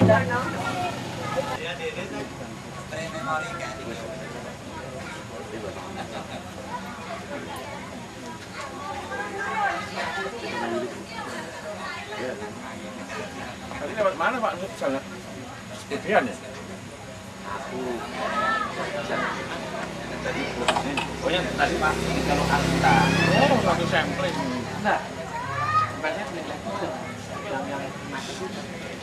Tadi lewat mana Pak? Misalnya Kemudian ya? Aku Oh yang tadi Pak, kalau Arta. Oh, satu sampling. enggak. Bukannya yang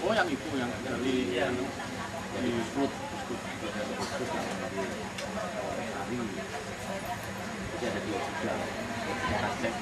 Oh yang itu yang dari di food. Jadi ada dua juga. Cek.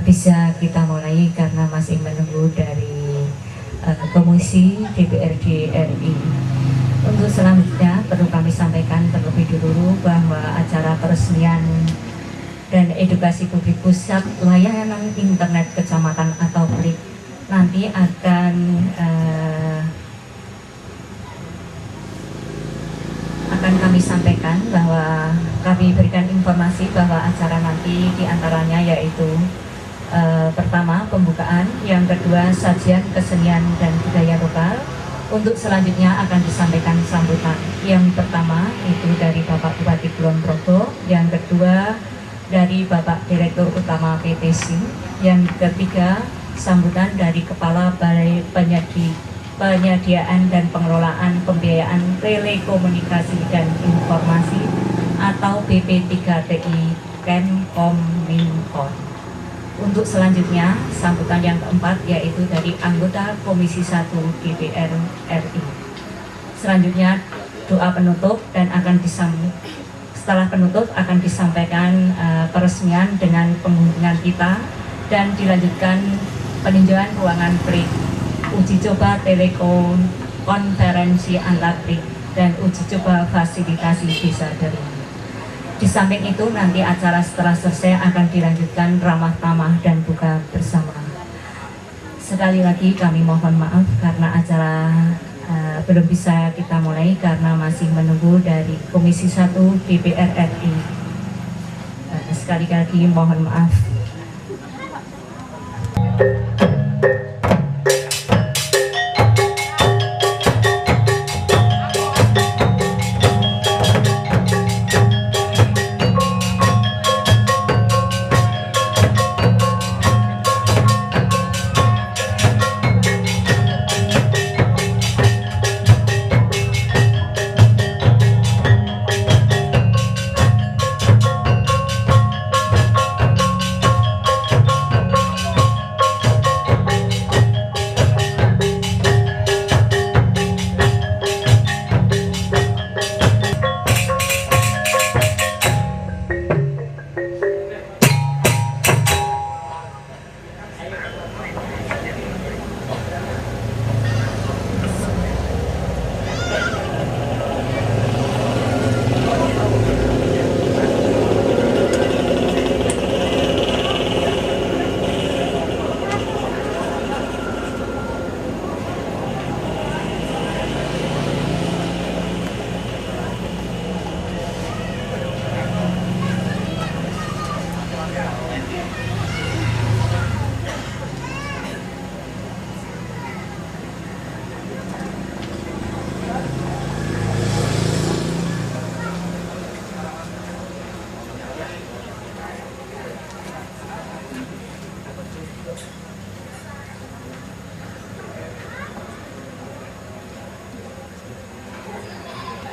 bisa kita mulai karena masih menunggu dari Komisi DPRD RI. Untuk selanjutnya perlu kami sampaikan terlebih dahulu bahwa acara peresmian dan edukasi publik pusat layanan internet kecamatan atau PLIK nanti akan kami sampaikan bahwa kami berikan informasi bahwa acara nanti diantaranya yaitu pertama pembukaan, yang kedua sajian kesenian dan budaya lokal. Untuk selanjutnya akan disampaikan sambutan. Yang pertama itu dari Bapak Bupati Kulon Progo, yang kedua dari Bapak Direktur Utama PT SIM, yang ketiga sambutan dari Kepala Balai Penyediaan dan Pengelolaan Pembiayaan Telekomunikasi dan Informasi atau BP3TI Kemkominfo. Untuk selanjutnya, sambutan yang keempat yaitu dari anggota Komisi 1 DPR RI. Selanjutnya doa penutup dan setelah penutup akan disampaikan peresmian dengan pengunjungan kita dan dilanjutkan peninjauan ruangan PLIK, uji coba telekonferensi antar PLIK dan uji coba fasilitasi desa daring. Di samping itu nanti acara setelah selesai akan dilanjutkan ramah tamah dan buka bersama. Sekali lagi kami mohon maaf karena acara belum bisa kita mulai karena masih menunggu dari Komisi 1 DPR RI. Sekali lagi mohon maaf.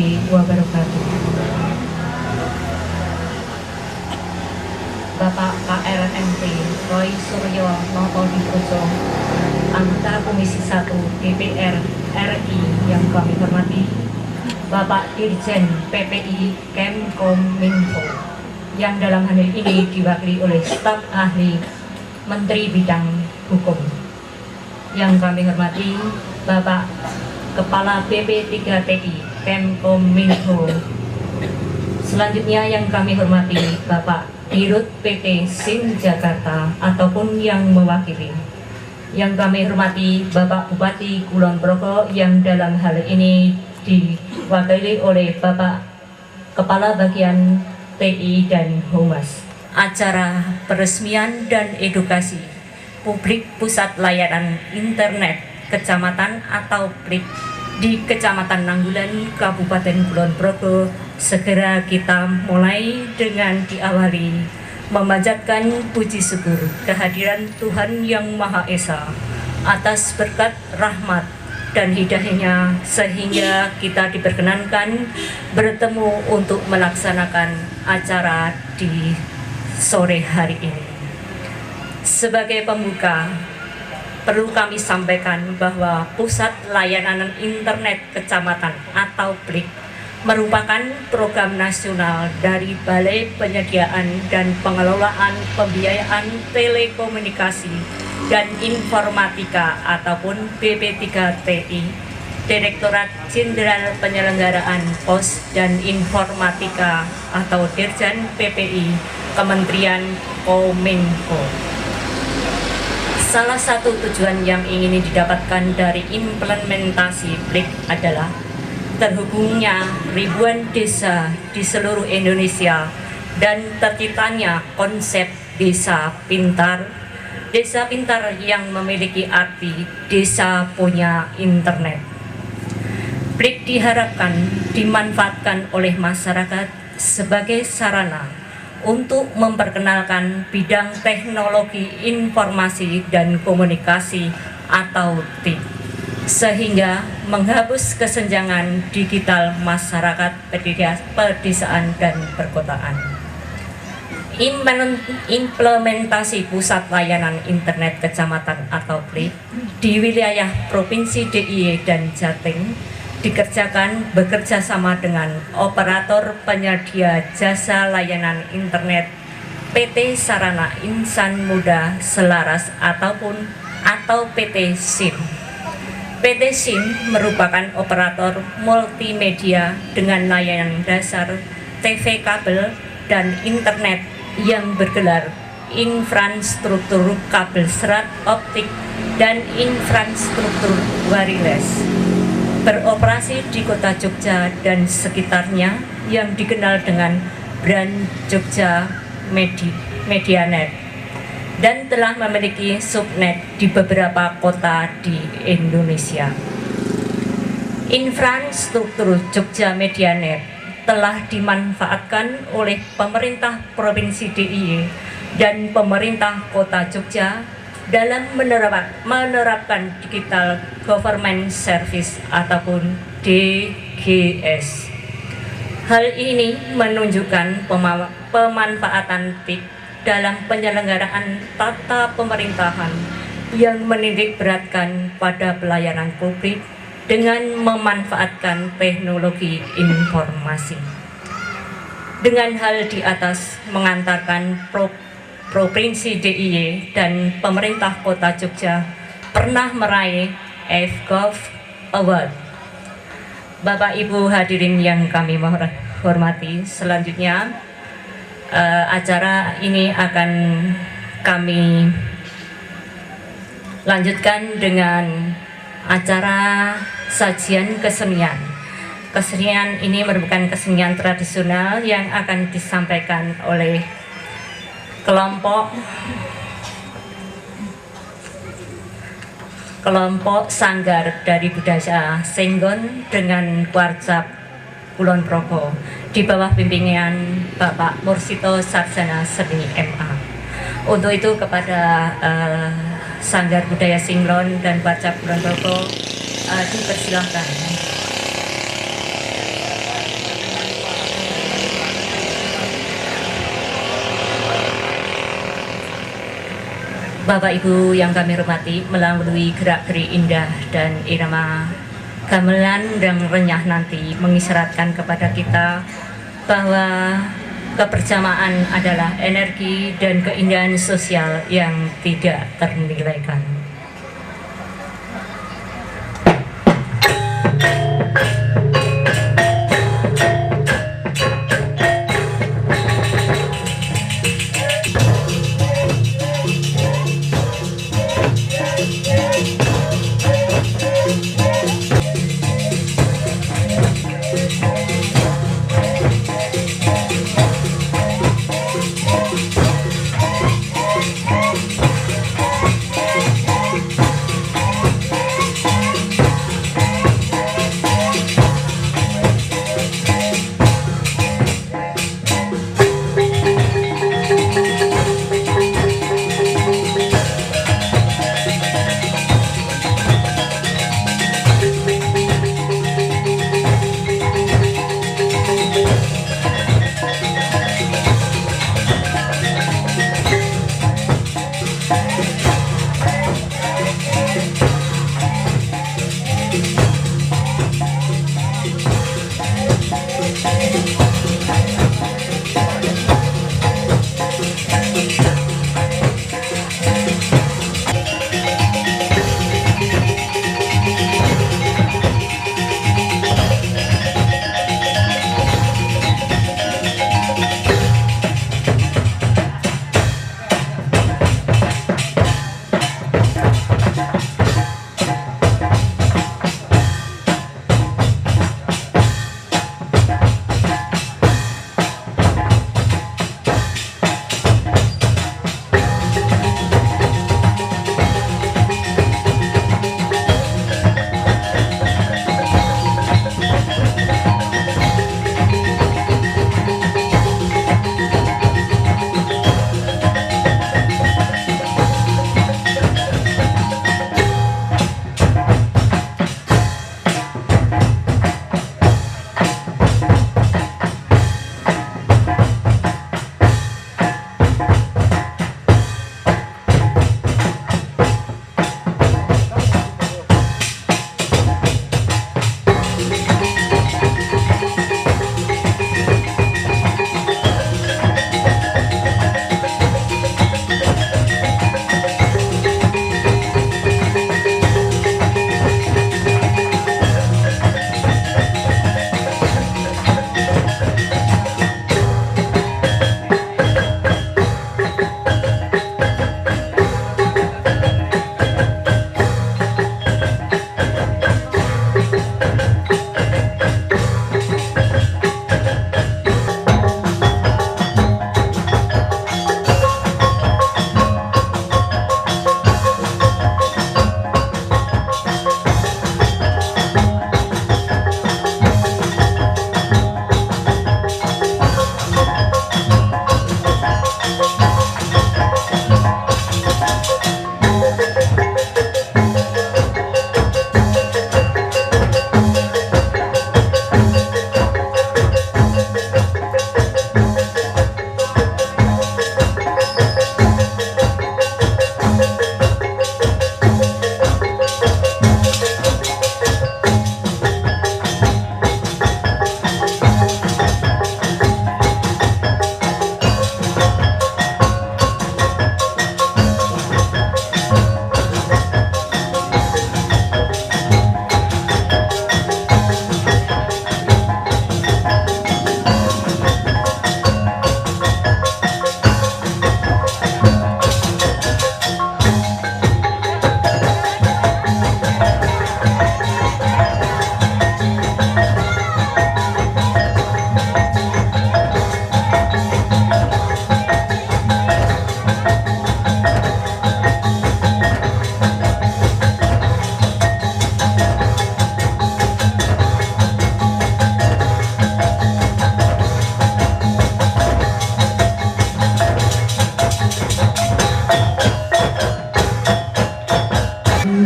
Wabarakatuh. Bapak KLMT Roy Suryo Notodiposo, anggota Komisi 1 DPR RI yang kami hormati, Bapak Dirjen PPI Kemkominfo yang dalam hal ini diwakili oleh staf ahli Menteri Bidang Hukum. Yang kami hormati Bapak Kepala BP3TI Kemkominfo. Selanjutnya yang kami hormati Bapak Dirut PT SIM Jakarta ataupun yang mewakili. Yang kami hormati Bapak Bupati Kulon Progo yang dalam hal ini diwakili oleh Bapak Kepala Bagian TI dan Humas. Acara peresmian dan edukasi publik pusat layanan internet kecamatan atau PLIK di Kecamatan Nanggulan, Kabupaten Kulon Progo segera kita mulai dengan diawali memanjatkan puji syukur kehadiran Tuhan Yang Maha Esa atas berkat rahmat dan hidayahnya sehingga kita diperkenankan bertemu untuk melaksanakan acara di sore hari ini. Sebagai pembuka, perlu kami sampaikan bahwa Pusat Layanan Internet Kecamatan atau PLIK merupakan program nasional dari Balai Penyediaan dan Pengelolaan Pembiayaan Telekomunikasi dan Informatika ataupun BP3TI, Direktorat Jenderal Penyelenggaraan Pos dan Informatika atau Dirjen PPI, Kementerian Kominfo. Salah satu tujuan yang ingin didapatkan dari implementasi BLIK adalah terhubungnya ribuan desa di seluruh Indonesia dan terciptanya konsep desa pintar. Desa pintar yang memiliki arti desa punya internet. BLIK diharapkan dimanfaatkan oleh masyarakat sebagai sarana untuk memperkenalkan bidang teknologi informasi dan komunikasi atau TIK, sehingga menghapus kesenjangan digital masyarakat pedesaan dan perkotaan. Implementasi Pusat Layanan Internet Kecamatan atau PLIK di wilayah Provinsi DIY dan Jatim dikerjakan bekerja sama dengan operator penyedia jasa layanan internet PT Sarana Insan Muda Selaras atau PT SIM. PT SIM merupakan operator multimedia dengan layanan dasar TV kabel dan internet yang bergelar infrastruktur kabel serat optik dan infrastruktur wireless. Beroperasi di kota Jogja dan sekitarnya yang dikenal dengan brand Jogja Medianet dan telah memiliki subnet di beberapa kota di Indonesia. Infrastruktur Jogja Medianet telah dimanfaatkan oleh pemerintah Provinsi DIY dan pemerintah Kota Jogja dalam menerapkan Digital Government Service ataupun DGS. Hal ini menunjukkan pemanfaatan TIK dalam penyelenggaraan tata pemerintahan yang menitik beratkan pada pelayanan publik dengan memanfaatkan teknologi informasi. Dengan hal di atas mengantarkan Provinsi DIY dan pemerintah Kota Jogja pernah meraih FGov Award. Bapak Ibu hadirin yang kami hormati, selanjutnya acara ini akan kami lanjutkan dengan acara sajian kesenian. Kesenian ini merupakan kesenian tradisional yang akan disampaikan oleh kelompok sanggar dari budaya Senggon dengan Kuarcap Kulon Progo di bawah bimbingan Bapak Mursito Sarjana Seni MA. Untuk itu kepada Sanggar Budaya Singlon dan Kuarcap Kulon Progo dipersilahkan. Bapak Ibu yang kami hormati, melalui gerak-gerik indah dan irama gamelan dan renyah nanti mengisyaratkan kepada kita bahwa kebersamaan adalah energi dan keindahan sosial yang tidak ternilaikan.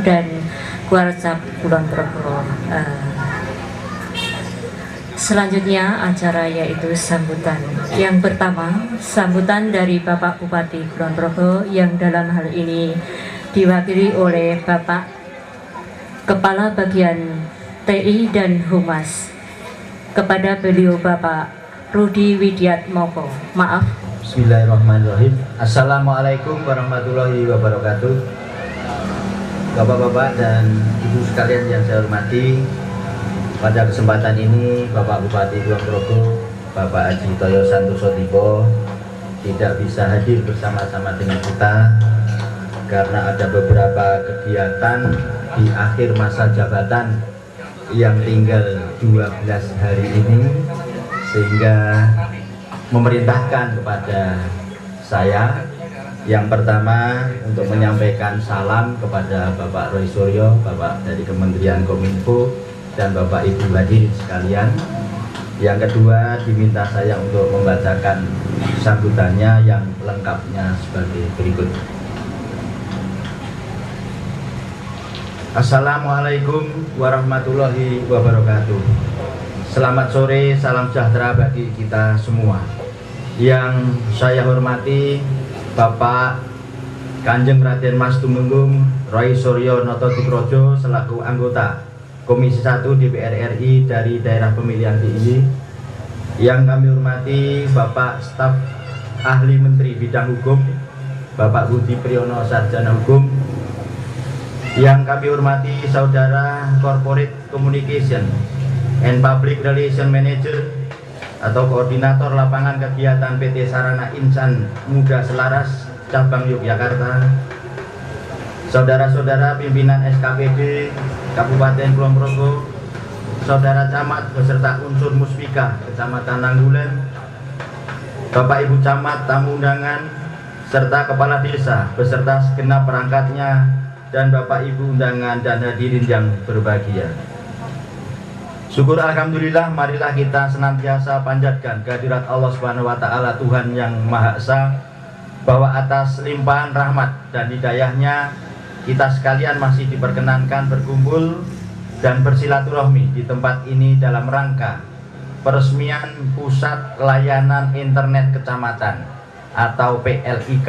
dan Kuarsa Kulon Progo. Selanjutnya acara yaitu sambutan. Yang pertama, sambutan dari Bapak Bupati Kulon Progo yang dalam hal ini diwakili oleh Bapak Kepala Bagian TI dan Humas. Kepada beliau Bapak Rudi Widiatmoko. Maaf. Bismillahirrahmanirrahim. Assalamualaikum warahmatullahi wabarakatuh. Bapak-bapak dan ibu sekalian yang saya hormati, pada kesempatan ini Bapak Bupati Kulon Progo, Bapak Haji Toyo Santoso Tipo tidak bisa hadir bersama-sama dengan kita karena ada beberapa kegiatan di akhir masa jabatan yang tinggal 12 hari ini, sehingga memerintahkan kepada saya yang pertama untuk menyampaikan salam kepada Bapak Roy Suryo, Bapak dari Kementerian Kominfo, dan Bapak Ibu hadirin sekalian. Yang kedua, diminta saya untuk membacakan sambutannya yang lengkapnya sebagai berikut. Assalamualaikum warahmatullahi wabarakatuh. Selamat sore, salam sejahtera bagi kita semua. Yang saya hormati Bapak Kanjeng Raden Mas Tumenggung Roy Suryo Noto Diprojo selaku anggota Komisi 1 DPR RI dari daerah pemilihan DIY. Yang kami hormati Bapak Staf Ahli Menteri Bidang Hukum, Bapak Budi Priyono Sarjana Hukum. Yang kami hormati Saudara Corporate Communication and Public Relation Manager atau Koordinator Lapangan Kegiatan PT Sarana Insan Muda Selaras Cabang Yogyakarta, saudara-saudara pimpinan SKPD Kabupaten Kulon Progo, saudara camat beserta unsur Muspika Kecamatan Nanggulan, Bapak Ibu camat, tamu undangan, serta kepala desa beserta segenap perangkatnya, dan Bapak Ibu undangan dan hadirin yang berbahagia. Syukur alhamdulillah, marilah kita senantiasa panjatkan kehadirat Allah Subhanahu wa taala, Tuhan yang Maha Esa, bahwa atas limpahan rahmat dan hidayahnya kita sekalian masih diperkenankan berkumpul dan bersilaturahmi di tempat ini dalam rangka peresmian Pusat Layanan Internet Kecamatan atau PLIK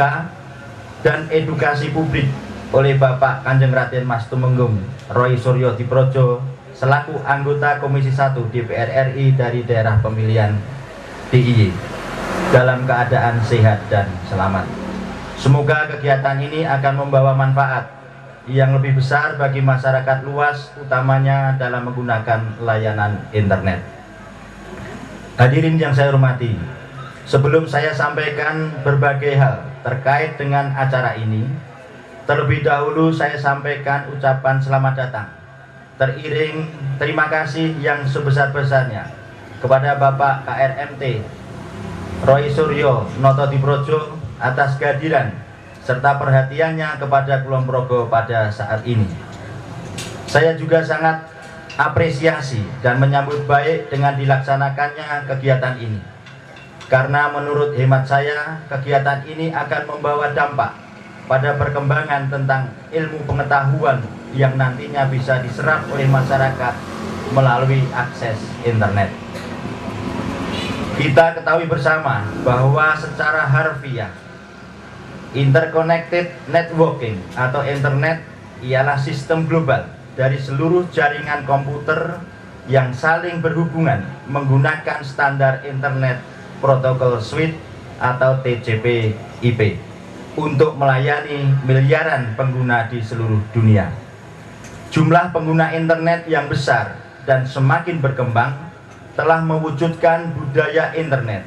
dan Edukasi Publik oleh Bapak Kanjeng Raden Mas Tumenggung Roy Suryo Diprojo selaku anggota Komisi 1 DPR RI dari daerah pemilihan DIY dalam keadaan sehat dan selamat. Semoga kegiatan ini akan membawa manfaat yang lebih besar bagi masyarakat luas, utamanya dalam menggunakan layanan internet. Hadirin yang saya hormati, sebelum saya sampaikan berbagai hal terkait dengan acara ini, terlebih dahulu saya sampaikan ucapan selamat datang teriring terima kasih yang sebesar-besarnya kepada Bapak KRMT Roy Suryo Noto Diprojo atas kehadiran serta perhatiannya kepada Kulon Progo pada saat ini. Saya juga sangat apresiasi dan menyambut baik dengan dilaksanakannya kegiatan ini, karena menurut hemat saya kegiatan ini akan membawa dampak pada perkembangan tentang ilmu pengetahuan yang nantinya bisa diserap oleh masyarakat melalui akses internet. Kita ketahui bersama bahwa secara harfiah interconnected networking atau internet ialah sistem global dari seluruh jaringan komputer yang saling berhubungan menggunakan standar internet protokol suite atau TCP/IP untuk melayani miliaran pengguna di seluruh dunia. Jumlah pengguna internet yang besar dan semakin berkembang telah mewujudkan budaya internet.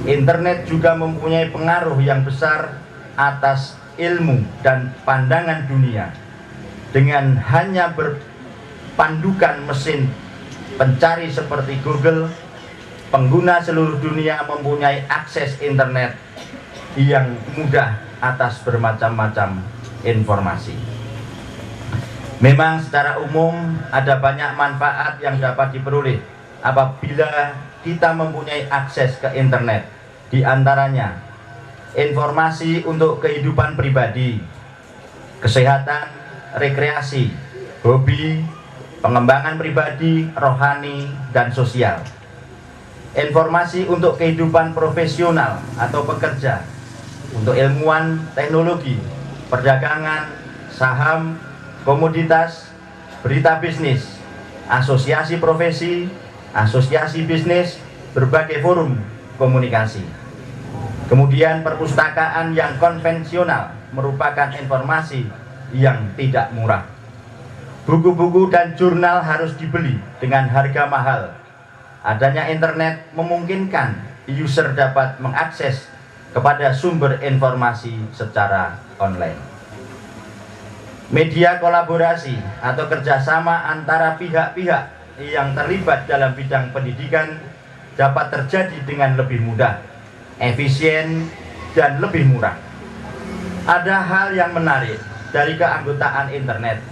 Internet juga mempunyai pengaruh yang besar atas ilmu dan pandangan dunia. Dengan hanya berpandukan mesin pencari seperti Google, pengguna seluruh dunia mempunyai akses internet yang mudah atas bermacam-macam informasi. Memang secara umum ada banyak manfaat yang dapat diperoleh apabila kita mempunyai akses ke internet. Di antaranya informasi untuk kehidupan pribadi, kesehatan, rekreasi, hobi, pengembangan pribadi, rohani, dan sosial. Informasi untuk kehidupan profesional atau pekerja, untuk ilmuwan, teknologi, perdagangan, saham, komoditas, berita bisnis, asosiasi profesi, asosiasi bisnis, berbagai forum komunikasi. Kemudian perpustakaan yang konvensional merupakan informasi yang tidak murah. Buku-buku dan jurnal harus dibeli dengan harga mahal. Adanya internet memungkinkan user dapat mengakses kepada sumber informasi secara online. Media kolaborasi atau kerjasama antara pihak-pihak yang terlibat dalam bidang pendidikan dapat terjadi dengan lebih mudah, efisien, dan lebih murah. Ada hal yang menarik dari keanggotaan internet.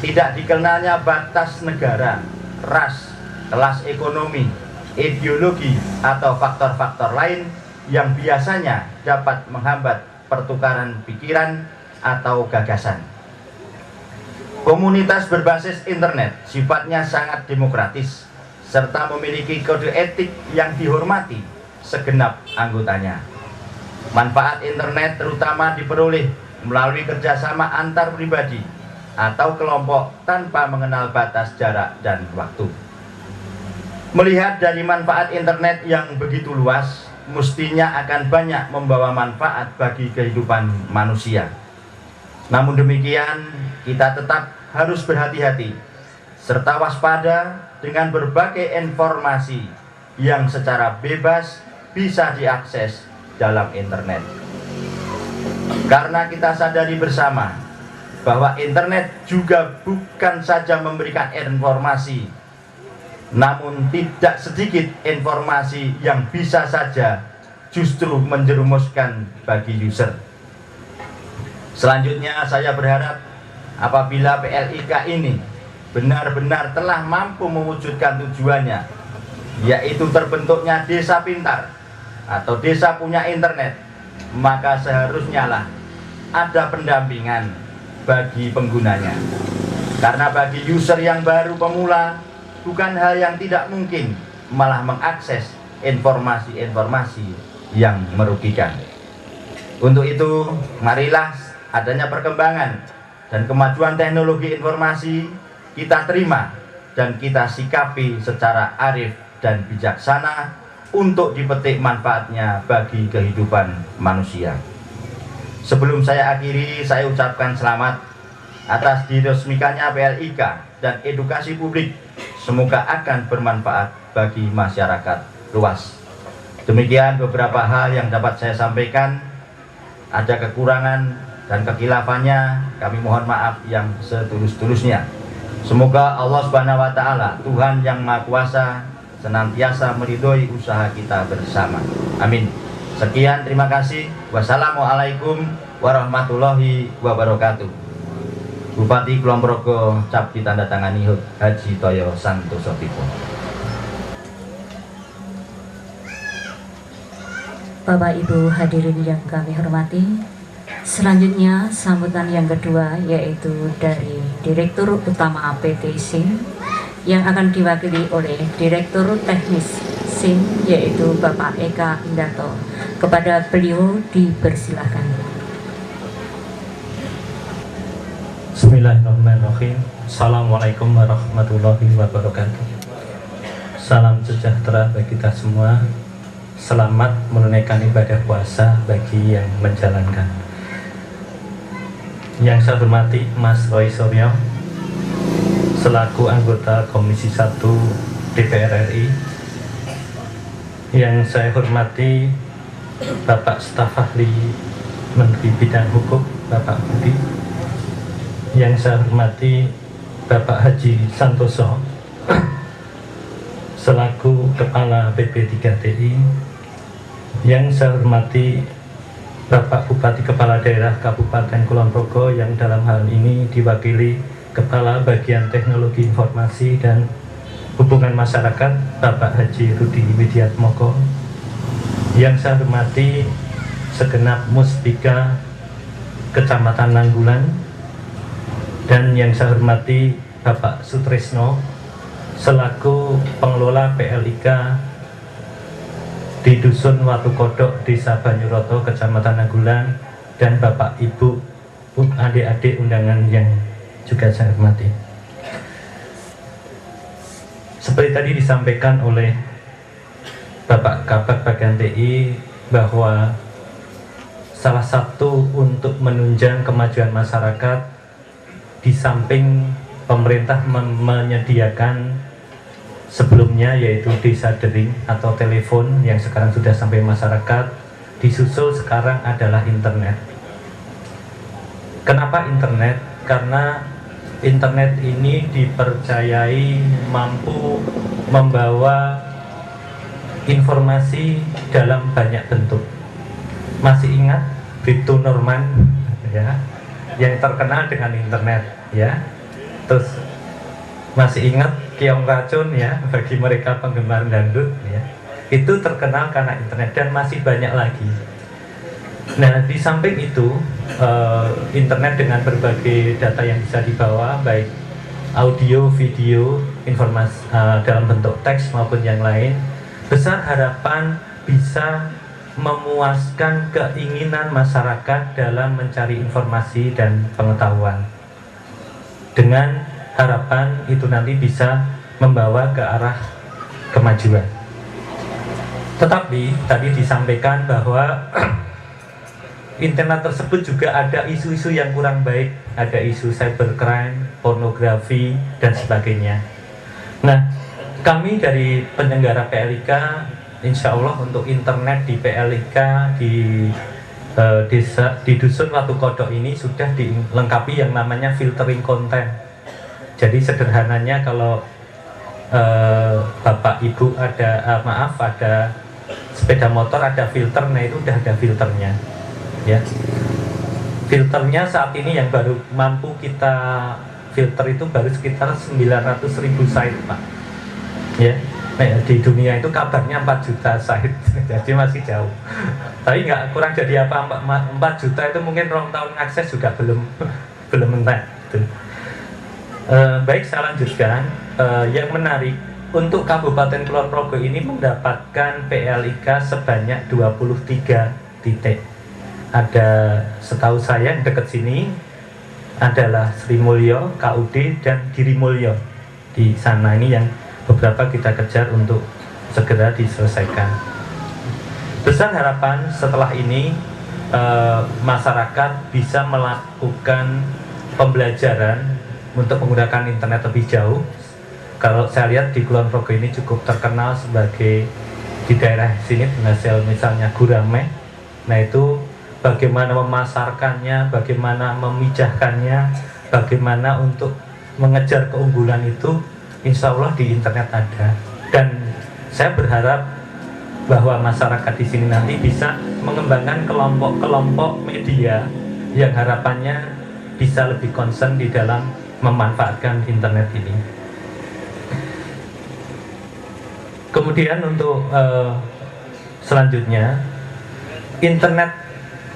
Tidak dikenalnya batas negara, ras, kelas ekonomi, ideologi, atau faktor-faktor lain yang biasanya dapat menghambat pertukaran pikiran atau gagasan. Komunitas berbasis internet sifatnya sangat demokratis serta memiliki kode etik yang dihormati segenap anggotanya. Manfaat internet terutama diperoleh melalui kerjasama antar pribadi atau kelompok tanpa mengenal batas jarak dan waktu. Melihat dari manfaat internet yang begitu luas, mestinya akan banyak membawa manfaat bagi kehidupan manusia. Namun demikian, kita tetap harus berhati-hati serta waspada dengan berbagai informasi yang secara bebas bisa diakses dalam internet. Karena kita sadari bersama bahwa internet juga bukan saja memberikan informasi, namun tidak sedikit informasi yang bisa saja justru menjerumuskan bagi user. Selanjutnya saya berharap apabila PLIK ini benar-benar telah mampu mewujudkan tujuannya, yaitu terbentuknya desa pintar atau desa punya internet, maka seharusnya lah ada pendampingan bagi penggunanya. Karena bagi user yang baru pemula, bukan hal yang tidak mungkin malah mengakses informasi-informasi yang merugikan. Untuk itu, marilah adanya perkembangan dan kemajuan teknologi informasi kita terima dan kita sikapi secara arif dan bijaksana untuk dipetik manfaatnya bagi kehidupan manusia. Sebelum saya akhiri, saya ucapkan selamat atas diresmikannya PLIK dan edukasi publik. Semoga akan bermanfaat bagi masyarakat luas. Demikian beberapa hal yang dapat saya sampaikan. Ada kekurangan dan kekhilaafannya, kami mohon maaf yang setulus-tulusnya. Semoga Allah Subhanahu wa Ta'ala, Tuhan yang Maha Kuasa, senantiasa meridhoi usaha kita bersama. Amin. Sekian, terima kasih. Wassalamualaikum warahmatullahi wabarakatuh. Bupati Kulon Progo cap ditandatangani Haji Toyo Santoso Pipo. Bapak Ibu hadirin yang kami hormati, selanjutnya sambutan yang kedua yaitu dari Direktur Utama PT SIM yang akan diwakili oleh Direktur Teknis SIM yaitu Bapak Eka Indarto. Kepada beliau dipersilahkan. Bismillahirrahmanirrahim. Assalamualaikum warahmatullahi wabarakatuh. Salam sejahtera bagi kita semua. Selamat menunaikan ibadah puasa bagi yang menjalankan. Yang saya hormati Mas Roy Suryo selaku anggota Komisi 1 DPR RI. Yang saya hormati Bapak Staf Ahli Menteri Bidang Hukum Bapak Budi. Yang saya hormati Bapak Haji Santoso selaku Kepala BP3TI. Yang saya hormati Bapak Bupati Kepala Daerah Kabupaten Kulon Progo yang dalam hal ini diwakili Kepala Bagian Teknologi Informasi dan Hubungan Masyarakat Bapak Haji Rudi Widiatmoko. Yang saya hormati segenap Muspika Kecamatan Nanggulan. Dan yang saya hormati Bapak Sutrisno selaku pengelola PLIK di Dusun Watu Kodok, Desa Banyuroto, Kecamatan Nanggulan, dan Bapak Ibu, adik-adik undangan yang juga saya hormati. Seperti tadi disampaikan oleh Bapak Kabag Bagian TI bahwa salah satu untuk menunjang kemajuan masyarakat, di samping pemerintah menyediakan sebelumnya yaitu desa dering atau telepon yang sekarang sudah sampai masyarakat, disusul sekarang adalah internet. Kenapa internet? Karena internet ini dipercayai mampu membawa informasi dalam banyak bentuk. Masih ingat Bribtu Norman ya, yang terkenal dengan internet ya. Terus masih ingat Keong Racun ya, bagi mereka penggemar dangdut ya. Itu terkenal karena internet dan masih banyak lagi. Nah, di samping itu internet dengan berbagai data yang bisa dibawa, baik audio, video, informasi dalam bentuk teks maupun yang lain, besar harapan bisa memuaskan keinginan masyarakat dalam mencari informasi dan pengetahuan. Dengan harapan itu nanti bisa membawa ke arah kemajuan. Tetapi tadi disampaikan bahwa internet tersebut juga ada isu-isu yang kurang baik, ada isu cybercrime, pornografi, dan sebagainya. Nah, kami dari penyelenggara PLIK, insya Allah untuk internet di PLIK di desa di Dusun Watu Kodok ini sudah dilengkapi yang namanya filtering konten. Jadi sederhananya kalau Bapak Ibu ada sepeda motor ada filter, nah itu udah ada filternya. Ya, filternya saat ini yang baru mampu kita filter itu baru sekitar 900.000 site, Pak. Ya, nah, di dunia itu kabarnya 4 juta site, jadi masih jauh. Tapi nggak kurang jadi apa, 4 juta itu mungkin rong tahun akses juga belum entek. Gitu. Baik, saya lanjutkan. Yang menarik untuk Kabupaten Kulon Progo ini mendapatkan PLIK sebanyak 23 titik. Ada setahu saya yang dekat sini adalah Sri Mulyo, KUD, dan Giri Mulyo. Di sana ini yang beberapa kita kejar untuk segera diselesaikan. Besar harapan setelah ini masyarakat bisa melakukan pembelajaran untuk menggunakan internet lebih jauh. Kalau saya lihat di Kulon Progo ini cukup terkenal sebagai di daerah sini penghasil misalnya gurame. Nah itu bagaimana memasarkannya, bagaimana memijahkannya, bagaimana untuk mengejar keunggulan itu, insya Allah di internet ada. Dan saya berharap bahwa masyarakat di sini nanti bisa mengembangkan kelompok-kelompok media yang harapannya bisa lebih concern di dalam memanfaatkan internet ini. Kemudian untuk selanjutnya, internet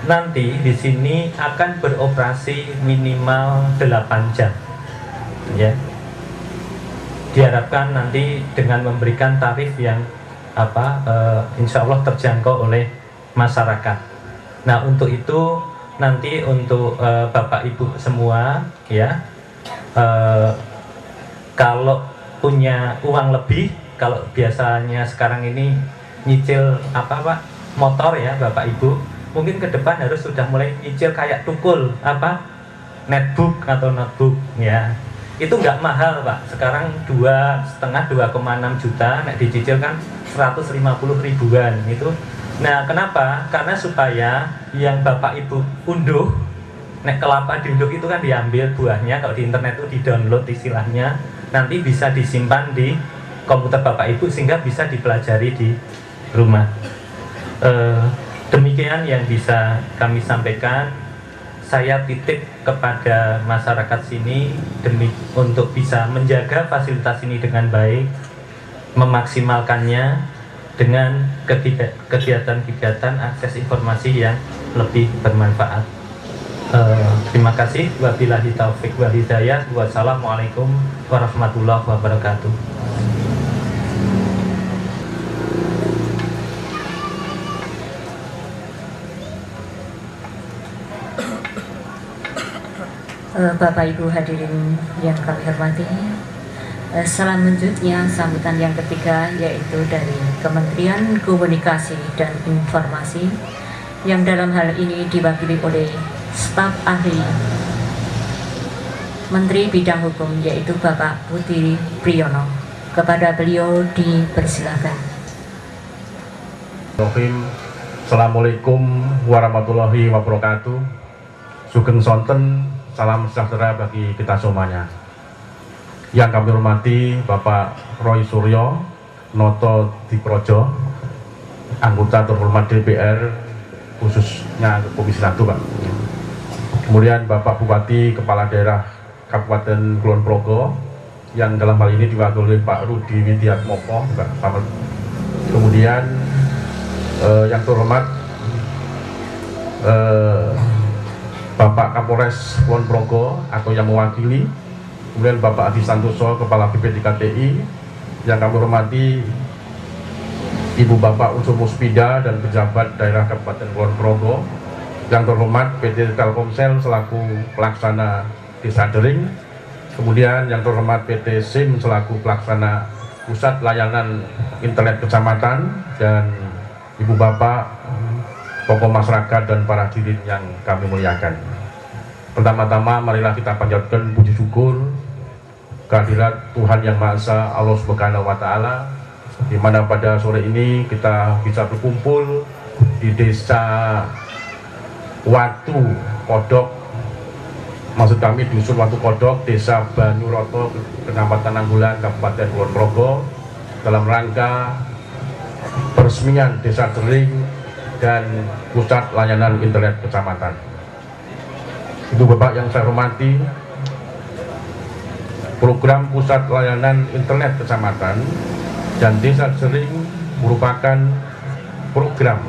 nanti di sini akan beroperasi minimal 8 jam. Ya. Diharapkan nanti dengan memberikan tarif yang insya Allah terjangkau oleh masyarakat. Nah, untuk itu nanti untuk Bapak Ibu semua ya, kalau punya uang lebih, kalau biasanya sekarang ini nyicil motor ya Bapak Ibu, mungkin ke depan harus sudah mulai nyicil kayak tukul netbook atau notebook ya. Itu nggak mahal, Pak. Sekarang 2,6 juta, nek dicicil kan 150 ribuan itu. Nah, kenapa? Karena supaya yang Bapak Ibu unduh, nek kelapa diunduh itu kan diambil buahnya, kalau di internet itu di-download istilahnya, nanti bisa disimpan di komputer Bapak Ibu sehingga bisa dipelajari di rumah. Demikian yang bisa kami sampaikan. Saya titip kepada masyarakat sini untuk bisa menjaga fasilitas ini dengan baik, memaksimalkannya dengan kegiatan-kegiatan akses informasi yang lebih bermanfaat. Terima kasih. Wabillahi taufik wal hidayah. Wassalamualaikum warahmatullahi wabarakatuh. Bapak Ibu hadirin yang kami hormati, selanjutnya sambutan yang ketiga yaitu dari Kementerian Komunikasi dan Informasi yang dalam hal ini diwakili oleh staf ahli Menteri Bidang Hukum yaitu Bapak Putri Priyono. Kepada beliau dipersilakan. Assalamualaikum warahmatullahi wabarakatuh. Sugeng sonten, salam sejahtera bagi kita semuanya. Yang kami hormati Bapak Roy Suryo Noto Diprojo, anggota terhormat DPR khususnya Komisi 1, Pak. Kemudian Bapak Bupati Kepala Daerah Kabupaten Kulon Progo yang dalam hal ini diwakili Pak Rudi Widiatmoko, Pak. Kemudian yang terhormat Bapak Kapolres Kulon Progo atau yang mewakili, kemudian Bapak Adi Santoso, Kepala BPDKTI, yang kami hormati Ibu Bapak Unsur Muspida dan pejabat daerah Kabupaten Kulon Progo, yang terhormat PT Telkomsel selaku pelaksana Desa Dering, kemudian yang terhormat PT SIM selaku pelaksana pusat layanan internet kecamatan dan ibu bapak, tokoh masyarakat dan para hadirin yang kami muliakan. Pertama-tama marilah kita panjatkan puji syukur kehadirat Tuhan Yang Maha Esa, Allah Subhanahu wa Ta'ala, di mana pada sore ini kita bisa berkumpul di desa Watu Kodok, maksud kami di Dusun Watu Kodok, desa Banyuroto, Kecamatan Nanggulan, Kabupaten Kulon Progo, dalam rangka peresmian desa Jering dan pusat layanan internet kecamatan. Ibu bapak yang saya hormati, program pusat layanan internet kecamatan dan desa Jering merupakan program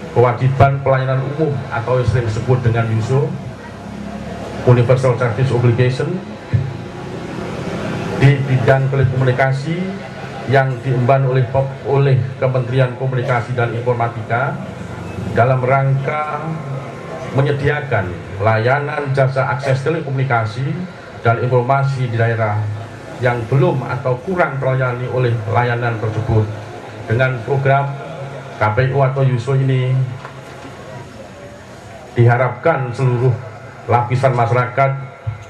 kewajiban pelayanan umum atau sering disebut dengan USO, Universal Service Obligation, di bidang telekomunikasi yang diemban oleh Kementerian Komunikasi dan Informatika dalam rangka menyediakan layanan jasa akses telekomunikasi dan informasi di daerah yang belum atau kurang terlayani oleh layanan tersebut. Dengan program KPU atau USO ini diharapkan seluruh lapisan masyarakat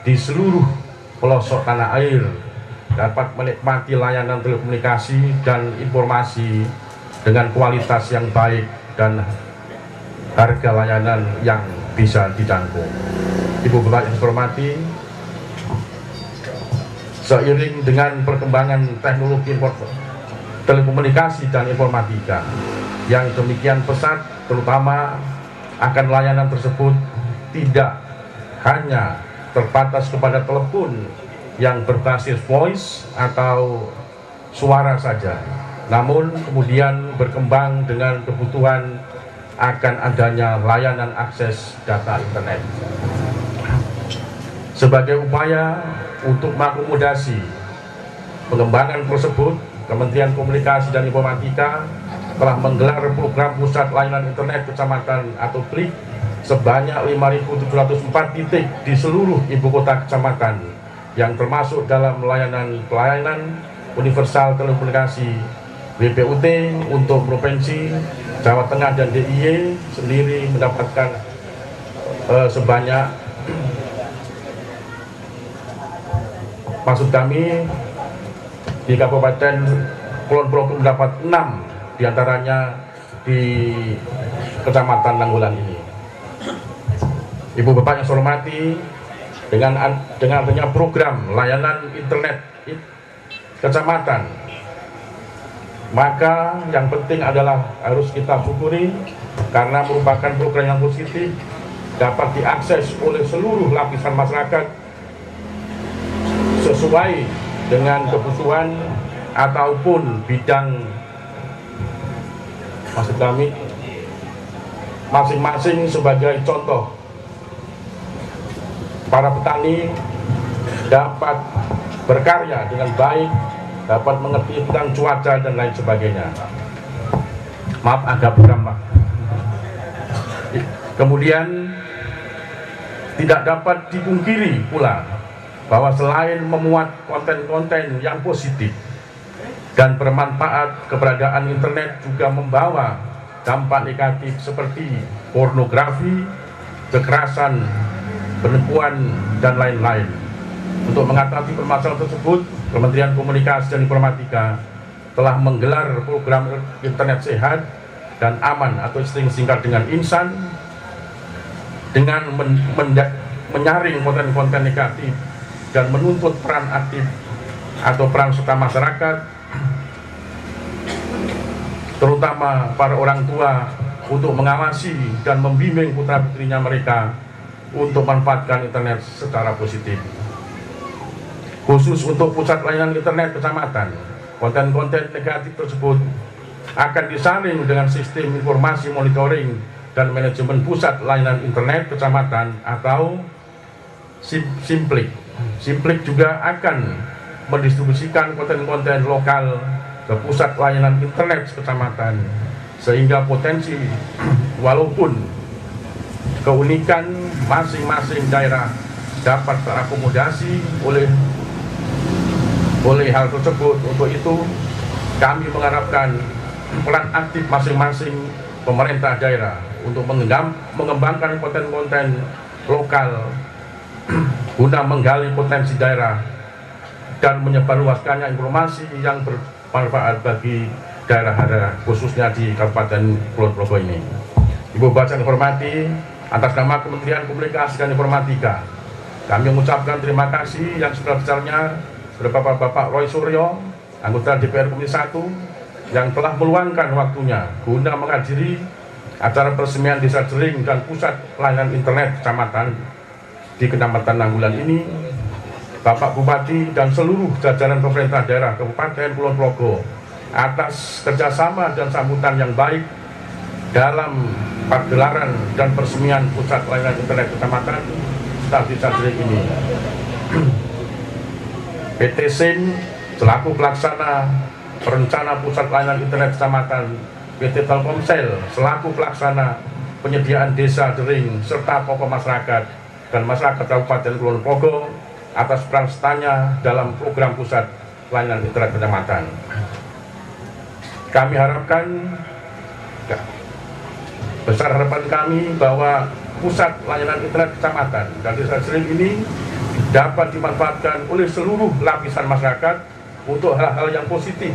di seluruh pelosok tanah air dapat menikmati layanan telekomunikasi dan informasi dengan kualitas yang baik dan harga layanan yang bisa dijangkau. Ibu bapak yang saya hormati, seiring dengan perkembangan teknologi telekomunikasi dan informatika yang demikian pesat, terutama akan layanan tersebut tidak hanya terbatas kepada telepon yang berbasis voice atau suara saja, namun kemudian berkembang dengan kebutuhan akan adanya layanan akses data internet. Sebagai upaya untuk mengakomodasi pengembangan tersebut, Kementerian Komunikasi dan Informatika telah menggelar program pusat layanan internet kecamatan atau PLIK sebanyak 5.704 titik di seluruh ibu kota kecamatan, yang termasuk dalam pelayanan universal telekomunikasi WPUT untuk Provinsi Jawa Tengah dan DIY sendiri mendapatkan sebanyak, maksud kami di Kabupaten Kulon Progo mendapat 6 diantaranya di Kecamatan Nanggulan ini. Ibu bapak yang saya hormati, dengan adanya program layanan internet kecamatan, maka yang penting adalah harus kita syukuri karena merupakan program yang positif, dapat diakses oleh seluruh lapisan masyarakat sesuai dengan kebutuhan ataupun bidang, maksud kami masing-masing. Sebagai contoh, para petani dapat berkarya dengan baik, dapat mengerti tentang cuaca dan lain sebagainya. Maaf agak buram Pak. Kemudian tidak dapat dipungkiri pula bahwa selain memuat konten-konten yang positif dan bermanfaat, keberadaan internet juga membawa dampak negatif seperti pornografi, kekerasan, penipuan, dan lain-lain. Untuk mengatasi permasalahan tersebut, Kementerian Komunikasi dan Informatika telah menggelar program internet sehat dan aman atau singkat dengan INSAN, dengan menyaring konten-konten negatif dan menuntut peran aktif atau peran serta masyarakat, terutama para orang tua, untuk mengawasi dan membimbing putra-putrinya mereka untuk memanfaatkan internet secara positif. Khusus untuk pusat layanan internet kecamatan, konten-konten negatif tersebut akan disaring dengan sistem informasi monitoring dan manajemen pusat layanan internet kecamatan atau SIMPLIK. SIMPLIK juga akan mendistribusikan konten-konten lokal ke pusat layanan internet kecamatan, sehingga potensi walaupun keunikan masing-masing daerah dapat terakomodasi oleh Oleh hal tersebut, untuk itu kami mengharapkan peran aktif masing-masing pemerintah daerah untuk mengembangkan konten-konten lokal guna menggali potensi daerah dan menyebarluaskannya informasi yang bermanfaat bagi daerah-daerah khususnya di Kabupaten Kulon Progo ini. Ibu Bapak yang hormati, atas nama Kementerian Komunikasi dan Informatika, kami mengucapkan terima kasih yang sebesar-besarnya kepada Bapak Roy Suryo, anggota DPR Komisi 1, yang telah meluangkan waktunya guna menghadiri acara peresmian Desa Jering dan Pusat Layanan Internet Kecamatan di Kecamatan Nanggulan ini. Bapak Bupati dan seluruh jajaran pemerintah daerah Kabupaten Kulon Progo atas kerjasama dan sambutan yang baik dalam pagelaran dan peresmian Pusat Layanan Internet Kecamatan Desa Jering ini. PT SIM selaku pelaksana perencana Pusat Layanan Internet Kecamatan, PT Telkomsel selaku pelaksana penyediaan Desa Jering serta tokoh masyarakat dan masyarakat Kabupaten Kulon Progo atas peran sertanya dalam program Pusat Layanan Internet Kecamatan. Kami harapkan, besar harapan kami bahwa Pusat Layanan Internet Kecamatan dan Desa Jering ini dapat dimanfaatkan oleh seluruh lapisan masyarakat untuk hal-hal yang positif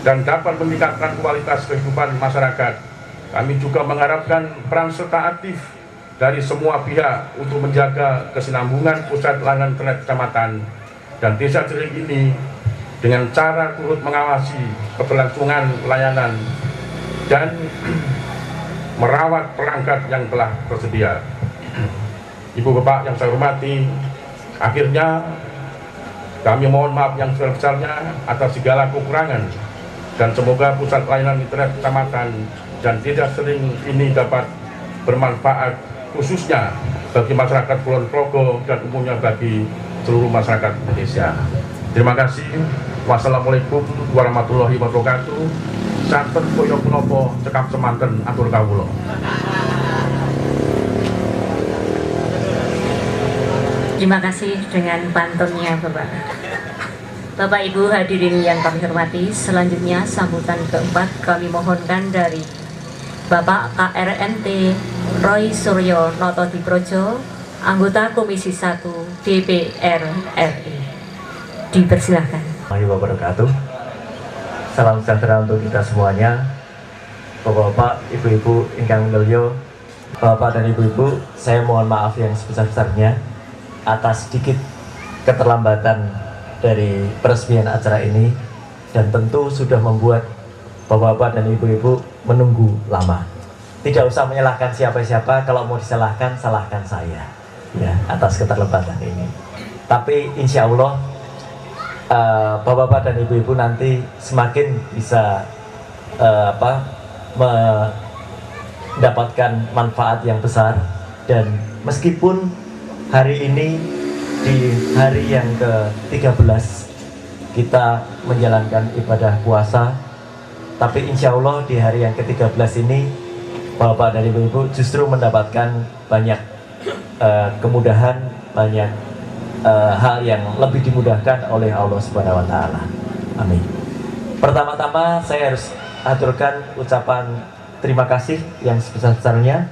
dan dapat meningkatkan kualitas kehidupan masyarakat. Kami juga mengharapkan peran serta aktif dari semua pihak untuk menjaga kesinambungan Pusat Layanan Internet Kecamatan dan Desa Jering ini dengan cara turut mengawasi keberlangsungan layanan dan merawat perangkat yang telah tersedia. Ibu Bapak yang saya hormati, akhirnya kami mohon maaf yang sebesar-besarnya atas segala kekurangan dan semoga Pusat Layanan Internet Kecamatan dan Desa Jering ini dapat bermanfaat khususnya bagi masyarakat Kulon Progo dan umumnya bagi seluruh masyarakat Indonesia. Terima kasih. Wassalamualaikum warahmatullahi wabarakatuh. Santen koyo punapa cekap semanten atur kawula. Terima kasih dengan pantunnya Bapak. Bapak Ibu hadirin yang kami hormati, selanjutnya sambutan keempat kami mohonkan dari Bapak KRNT Roy Suryo Notodiprojo, anggota Komisi 1 DPR RI. Dipersilahkan. Assalamualaikum warahmatullahi wabarakatuh. Salam sejahtera untuk kita semuanya. Bapak-bapak, ibu-ibu ingkang mulya, Bapak dan ibu-ibu, saya mohon maaf yang sebesar-besarnya atas sedikit keterlambatan dari peresmian acara ini, dan tentu sudah membuat Bapak-bapak dan ibu-ibu menunggu lama. Tidak usah menyalahkan siapa-siapa, kalau mau disalahkan, salahkan saya ya atas keterlambatan ini. Tapi insya Allah Bapak-bapak dan ibu-ibu nanti semakin bisa mendapatkan manfaat yang besar. Dan meskipun hari ini di hari yang ke-13 kita menjalankan ibadah puasa, tapi insya Allah di hari yang ke-13 ini Bapak dan ibu-ibu justru mendapatkan banyak kemudahan, banyak hal yang lebih dimudahkan oleh Allah Subhanahu wa Ta'ala. Amin. Pertama-tama saya harus aturkan ucapan terima kasih yang sebesar-besarnya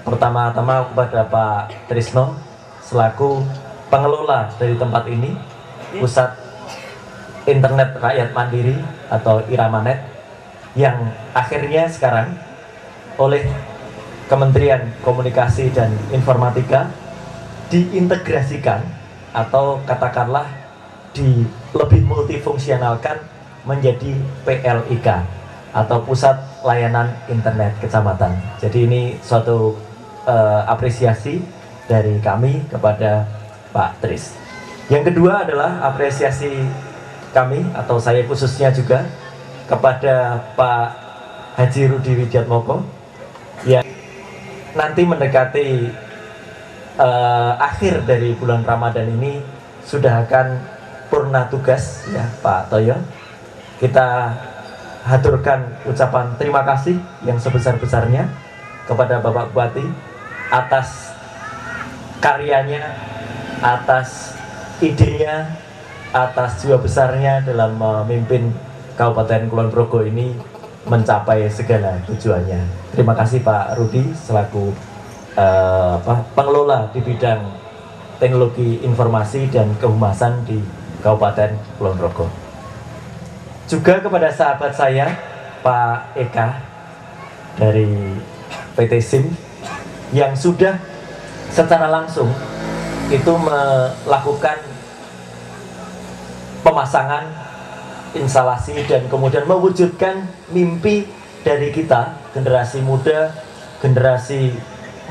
pertama-tama kepada Pak Trisno selaku pengelola dari tempat ini, Pusat Internet Rakyat Mandiri atau Iramanet, yang akhirnya sekarang oleh Kementerian Komunikasi dan Informatika diintegrasikan atau katakanlah lebih multifungsionalkan menjadi PLIK atau Pusat Layanan Internet Kecamatan. Jadi ini suatu apresiasi dari kami kepada Pak Tris. Yang kedua adalah apresiasi kami atau saya khususnya juga kepada Pak Haji Rudi Widiatmoko yang nanti mendekati akhir dari bulan Ramadan ini sudah akan purna tugas ya Pak Toyo. Kita haturkan ucapan terima kasih yang sebesar-besarnya kepada Bapak Bupati atas karyanya, atas idenya, atas jiwa besarnya dalam memimpin Kabupaten Kulon Progo ini mencapai segala tujuannya. Terima kasih Pak Rudi selaku pengelola di bidang teknologi informasi dan kehumasan di Kabupaten Kulon Progo. Juga kepada sahabat saya Pak Eka dari PT SIM yang sudah secara langsung itu melakukan pemasangan instalasi dan kemudian mewujudkan mimpi dari kita, generasi muda, generasi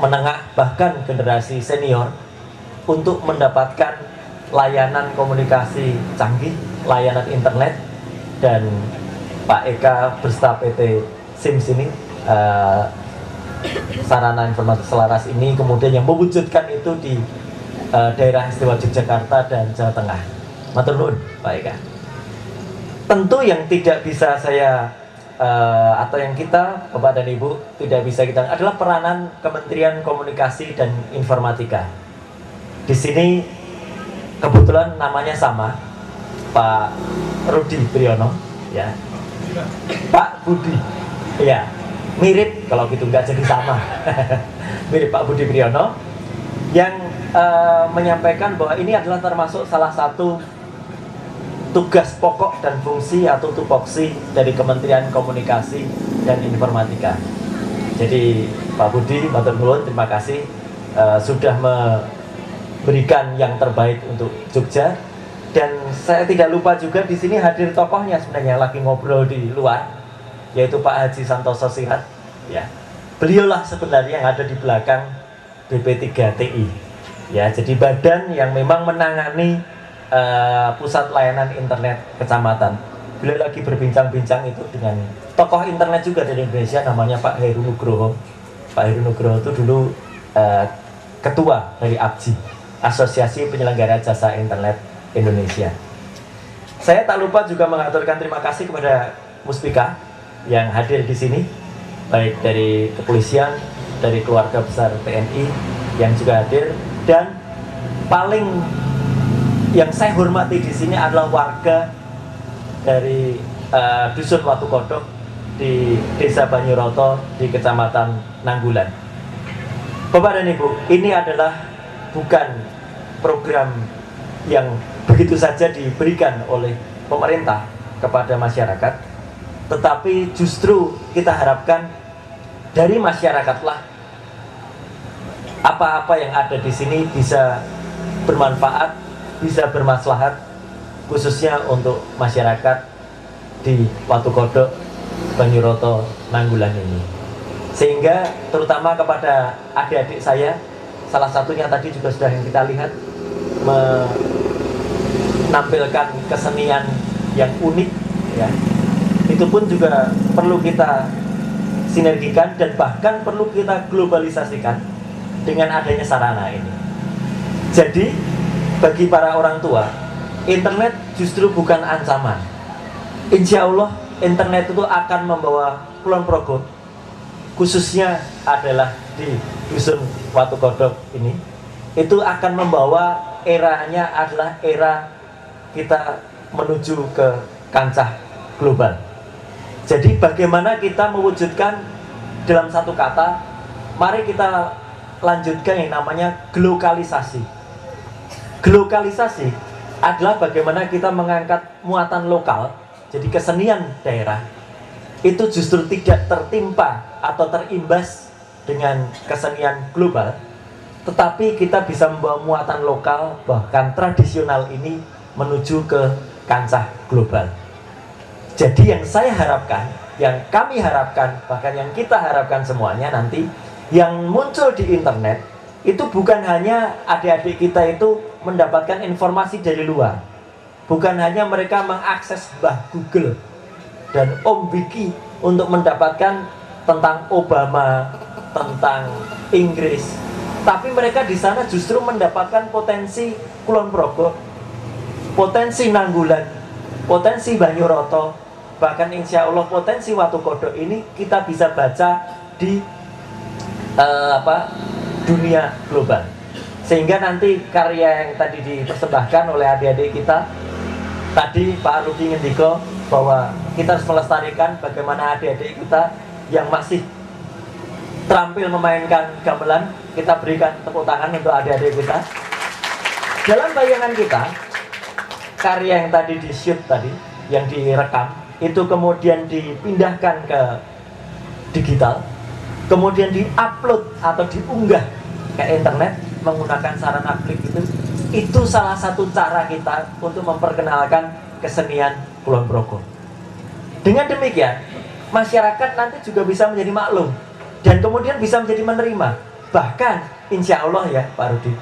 menengah, bahkan generasi senior, untuk mendapatkan layanan komunikasi canggih, layanan internet. Dan Pak Eka beserta PT SIM sini, sarana informasi selaras ini kemudian yang mewujudkan itu di daerah istimewa Yogyakarta dan Jawa Tengah. Matur nuwun Pak Eka. Tentu yang tidak bisa saya atau yang kita Bapak dan Ibu tidak bisa kita adalah peranan Kementerian Komunikasi dan Informatika. Di sini kebetulan namanya sama, Pak Rudi Priyono, ya, Pak Budi, ya, mirip kalau gitu nggak jadi sama, mirip Pak Budi Priyono yang menyampaikan bahwa ini adalah termasuk salah satu tugas pokok dan fungsi atau tupoksi dari Kementerian Komunikasi dan Informatika. Jadi Pak Budi, matur nuwun, terima kasih sudah memberikan yang terbaik untuk Jogja. Dan saya tidak lupa juga di sini hadir tokohnya sebenarnya lagi ngobrol di luar, yaitu Pak Haji Santoso Sihat. Ya, beliaulah sebenarnya yang ada di belakang BP3TI. Ya, jadi badan yang memang menangani pusat layanan internet kecamatan. Beliau lagi berbincang-bincang itu dengan tokoh internet juga dari Indonesia, namanya Pak Heru Nugroho. Pak Heru Nugroho itu dulu ketua dari APJI, Asosiasi Penyelenggara Jasa Internet Indonesia. Saya tak lupa juga mengaturkan terima kasih kepada Muspika yang hadir di sini, baik dari kepolisian, dari keluarga besar TNI yang juga hadir, dan paling yang saya hormati di sini adalah warga dari Dusun Watu Kodok di Desa Banyuroto di Kecamatan Nanggulan. Bapak dan Ibu, ini adalah bukan program yang begitu saja diberikan oleh pemerintah kepada masyarakat, tetapi justru kita harapkan dari masyarakatlah apa-apa yang ada di sini bisa bermanfaat, bisa bermaslahat, khususnya untuk masyarakat di Watu Kodok, Banyuroto, Nanggulan ini. Sehingga terutama kepada adik-adik saya, salah satunya tadi juga sudah yang kita lihat, menampilkan kesenian yang unik, ya. Itu pun juga perlu kita sinergikan dan bahkan perlu kita globalisasikan dengan adanya sarana ini. Jadi bagi para orang tua, internet justru bukan ancaman. Insya Allah internet itu akan membawa Kulon Progo, khususnya adalah di Dusun Watu Kodok ini, itu akan membawa eranya adalah era kita menuju ke kancah global. Jadi bagaimana kita mewujudkan dalam satu kata, mari kita lanjutkan yang namanya glokalisasi. Glokalisasi adalah bagaimana kita mengangkat muatan lokal, jadi kesenian daerah itu justru tidak tertimpa atau terimbas dengan kesenian global, tetapi kita bisa membawa muatan lokal bahkan tradisional ini menuju ke kancah global. Jadi yang saya harapkan, yang kami harapkan, bahkan yang kita harapkan semuanya nanti yang muncul di internet itu bukan hanya adik-adik kita itu mendapatkan informasi dari luar, bukan hanya mereka mengakses Mbah Google dan Om Wiki untuk mendapatkan tentang Obama, tentang Inggris, tapi mereka di sana justru mendapatkan potensi Kulon Progo, potensi Nanggulan, potensi Banyuroto, bahkan insya Allah potensi Watu Kodok ini kita bisa baca di dunia global. Sehingga nanti karya yang tadi dipersembahkan oleh adik-adik kita Tadi Pak Rudi ngendiko bahwa kita harus melestarikan bagaimana adik-adik kita yang masih terampil memainkan gamelan. Kita berikan tepuk tangan untuk adik-adik kita. Dalam bayangan kita, karya yang tadi di-shoot tadi, yang direkam, itu kemudian dipindahkan ke digital, kemudian di-upload atau diunggah ke internet menggunakan sarana klik itu salah satu cara kita untuk memperkenalkan kesenian Kulon Progo. Dengan demikian, masyarakat nanti juga bisa menjadi maklum dan kemudian bisa menjadi menerima. Bahkan, insya Allah ya Pak Rudi,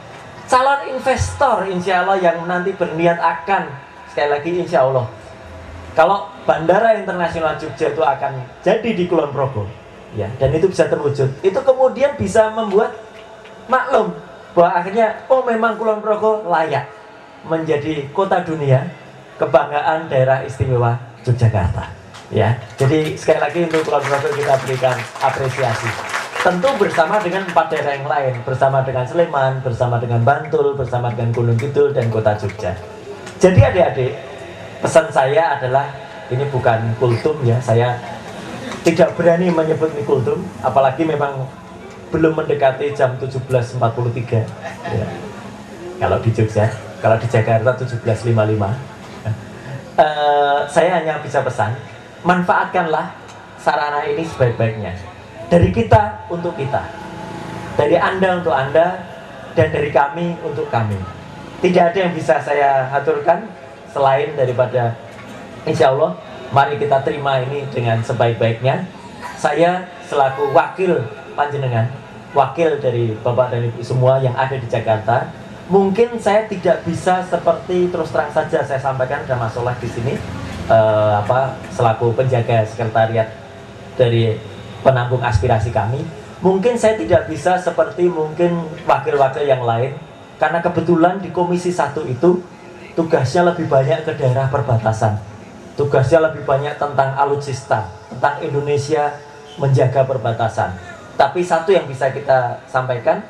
calon investor insya Allah yang nanti berniat akan, sekali lagi insya Allah, kalau Bandara Internasional Jogja itu akan jadi di Kulon Progo, ya, dan itu bisa terwujud, itu kemudian bisa membuat maklum bahwa akhirnya, oh memang Kulon Progo layak menjadi kota dunia kebanggaan daerah istimewa Yogyakarta. Ya, jadi sekali lagi untuk Kulon Progo kita berikan apresiasi. Tentu bersama dengan 4 daerah yang lain, bersama dengan Sleman, bersama dengan Bantul, bersama dengan Gunung Kidul dan kota Jogja. Jadi adik-adik, pesan saya adalah ini bukan kultum ya, saya tidak berani menyebut ini kultum, apalagi memang belum mendekati jam 17.43 ya. Kalau di Jogja, kalau di Jakarta 17.55. Saya hanya bisa pesan, manfaatkanlah sarana ini sebaik-baiknya. Dari kita untuk kita, dari Anda untuk Anda, dan dari kami untuk kami. Tidak ada yang bisa saya aturkan selain daripada insya Allah, mari kita terima ini dengan sebaik-baiknya. Saya selaku wakil panjenengan, wakil dari Bapak dan Ibu semua yang ada di Jakarta, mungkin saya tidak bisa seperti terus terang saja saya sampaikan dan Mas Soleh di sini selaku penjaga sekretariat dari penampung aspirasi kami. Mungkin saya tidak bisa seperti mungkin wakil-wakil yang lain, karena kebetulan di Komisi 1 itu tugasnya lebih banyak ke daerah perbatasan, tugasnya lebih banyak tentang alutsista, tentang Indonesia menjaga perbatasan. Tapi satu yang bisa kita sampaikan,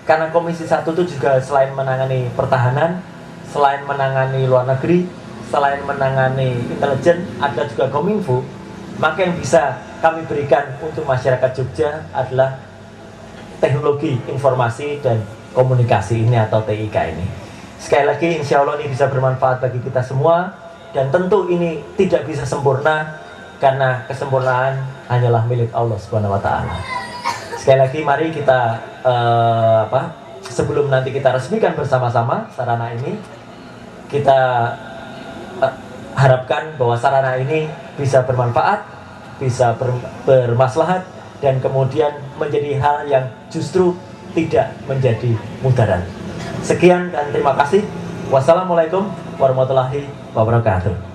karena Komisi 1 itu juga selain menangani pertahanan, selain menangani luar negeri, selain menangani intelijen, ada juga Kominfo. Maka yang bisa kami berikan untuk masyarakat Jogja adalah teknologi informasi dan komunikasi ini atau TIK ini. Sekali lagi insya Allah ini bisa bermanfaat bagi kita semua, dan tentu ini tidak bisa sempurna karena kesempurnaan hanyalah milik Allah Subhanahu wa Ta'ala. Sekali lagi mari kita sebelum nanti kita resmikan bersama-sama sarana ini, kita harapkan bahwa sarana ini bisa bermanfaat, bisa bermaslahat, dan kemudian menjadi hal yang justru tidak menjadi mudarat. Sekian dan terima kasih. Wassalamualaikum warahmatullahi wabarakatuh.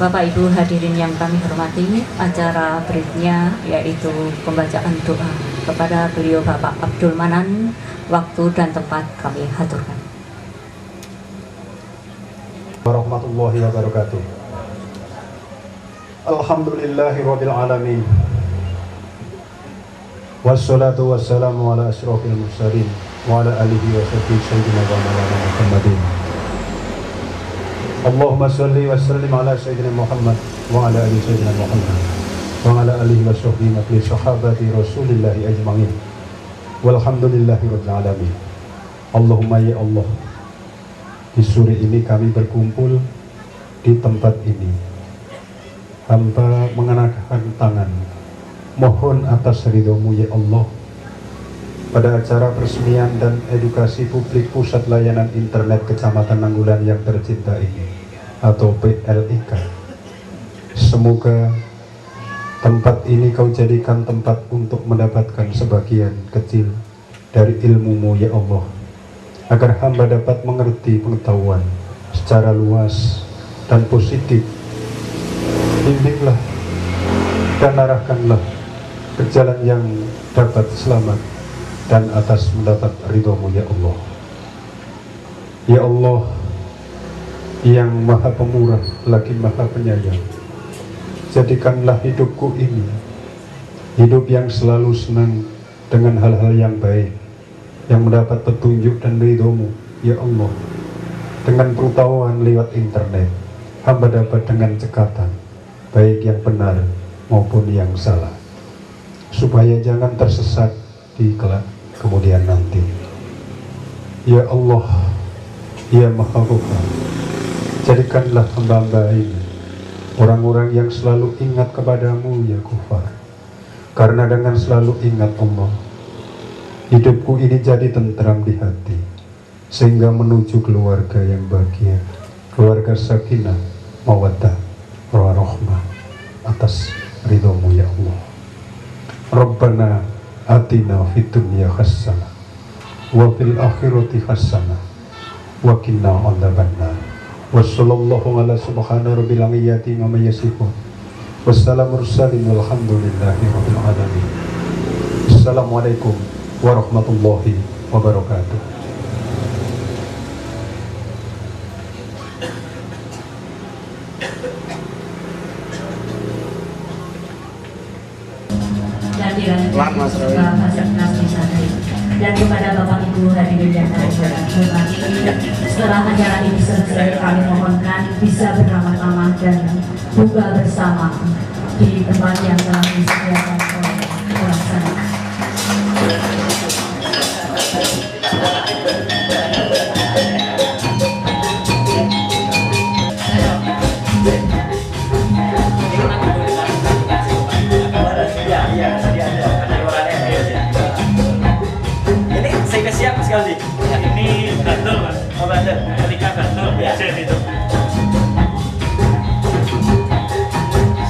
Bapak Ibu hadirin yang kami hormati, acara berikutnya yaitu pembacaan doa kepada beliau Bapak Abdul Manan. Waktu dan tempat kami haturkan. Warahmatullahi wabarakatuh. Alhamdulillahirabbil alamin. Wassalatu wassalamu ala asyrofil mursalin wa ala alihi wa sahbihi sayyidina wa maulana Muhammadin. Allahumma salli wa sallim ala sayyidina Muhammad wa ala alihi sayyidina Muhammad wa ala alihi wa sahbihi matli sahabati rasulillahi ajma'in walhamdulillahi rabbil alamin. Allahumma ya Allah, di sore ini kami berkumpul di tempat ini. Hamba mengenakan tangan mohon atas ridhomu ya Allah pada acara peresmian dan edukasi publik Pusat Layanan Internet Kecamatan Nanggulan yang tercinta ini atau PLIK. Semoga tempat ini kau jadikan tempat untuk mendapatkan sebagian kecil dari ilmu-Mu ya Allah, agar hamba dapat mengerti pengetahuan secara luas dan positif. Bimbinglah dan arahkanlah ke jalan yang dapat selamat dan atas mendapat ridho-Mu ya Allah. Ya Allah yang maha pemurah lagi maha penyayang, jadikanlah hidupku ini hidup yang selalu senang dengan hal-hal yang baik, yang mendapat petunjuk dan ridho-Mu, ya Allah. Dengan pengetahuan lewat internet, hamba dapat dengan cekatan, baik yang benar maupun yang salah, supaya jangan tersesat di kelak kemudian nanti. Ya Allah, ya Maha Ghafur, jadikanlah hamba-hamba ini orang-orang yang selalu ingat kepadamu, ya Ghafar. Karena dengan selalu ingat Allah, hidupku ini jadi tentram di hati, sehingga menuju keluarga yang bahagia, keluarga sakinah, mawaddah, warahmah, atas ridho-Mu, ya Allah. Rabbana atina fid dunya hasanah wa fil akhirati hasanah wa qina adzabannar. Wassallallahu ala subhana rabbil izzati amma yasifun. Wassalamu mursalin walhamdulillahi rabbil alamin. Assalamualaikum warahmatullahi wabarakatuh. Dan kepada Bapak Ibu hadirin yang kami hormati, setelah acara ini selesai, kami mohonkan bisa beramah-tamah dan buka bersama di tempat yang telah disediakan oleh pelaksana. Siap sekali. Ini bandel Mas. Oh, bandel. Ketika bandel biasa itu.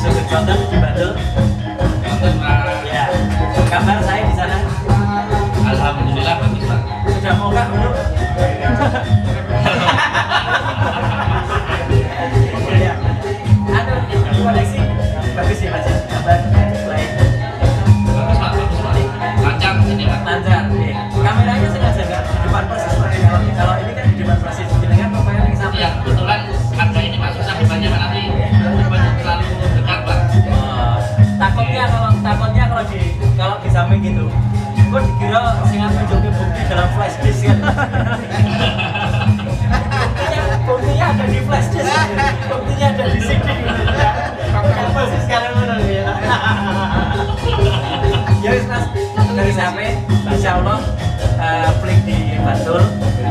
Sudut konten di bandel. Ya. Kabar saya di sana. Alhamdulillah bagus Pak. Sudah mau kah belum? Ya. Aduh, koneksi bagus ya Mas. Kabar baik. Bagus Pak, bagus Pak. Lancar ini Pak. Lancar. Kameranya sengaja nggak di depan persis. Kalau ini kan di depan persis. Dengan pemain yang sampai. Ya, kebetulan harga ini Pak susah dibaca Pak, nanti banyak terlalu dekat Pak. Takutnya kalau di samping gitu. Kok dikira singa tunjukin bukti dalam flash disk kan? Buktinya ada di flash disk. Buktinya ada di CD. Pasti sekarang benar ya. Ya wis Mas, dari sampai Insya Allah klik di Bantul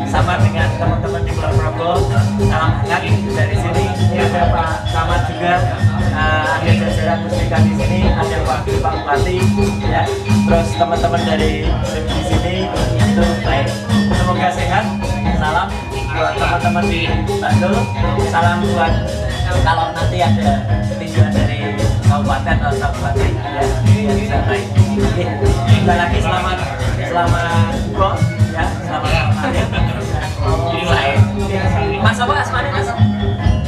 sama dengan teman-teman di Kulon Progo. Salam hangat dari sini. Ini ada Pak Camat juga, ada jajaran musika di sini, ada Pak Bupati, ya. Terus teman-teman dari di sini itu baik. Semoga sehat. Salam buat teman-teman di Bantul. Salam buat kalau nanti ada tinjauan dari kabupaten atau kabupaten, ya, bisa baik. Sekali lagi selamat kok, ya, selamat kemarin. Mas apa asmane Mas?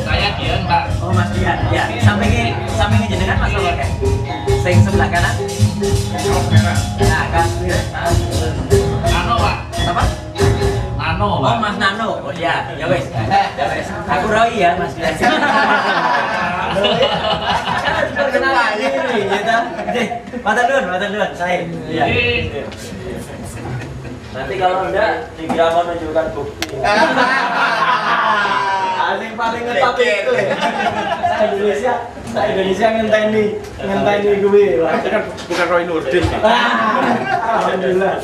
Saya Dian Pak. Oh Mas Dian, ya. Sampingnya jenengan Mas apa kayak? Sing sebelah kanan. Nah kan, Nano Pak. apa? Nano Pak. Oh Mas Nano, oh ya, ya wes. Aku Roy ya Mas Dian. Perkenalan diri, gitu. Matur nuwun, saya. Iya. Nanti kalau enggak dikira menunjukkan bukti. Asing paling ngetop itu. Saya Indonesia ngenteni gue. Bukan Roy Nurdin, Pak. Alhamdulillah.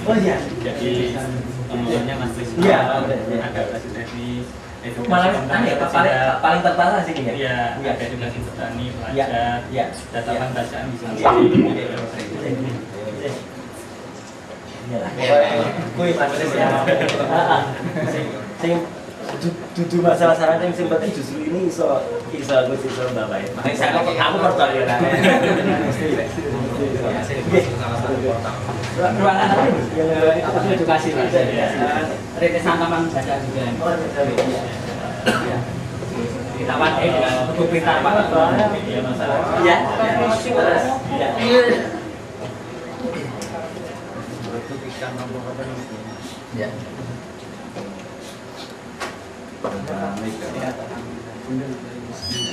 Oh iya. Jadi teman-temannya Mas Kris. Iya. Ada kasih teknis. Malah ya paling tertara sini ya. Iya, Iya. ada edukasi petani, Iya. pelajar, Iya. datapan bacaan di sini. Iya lah. Kuwi maksudnya ya. Sing dudu masalah syaratnya sing penting justru ini iso Bapak ya. Makanya aku percaya lah. Ruangan apa ini? Apa edukasi? Rintisan taman baca juga. Taman dengan buku pintar Pak. Iya masalah. Iya. Iya. Ya.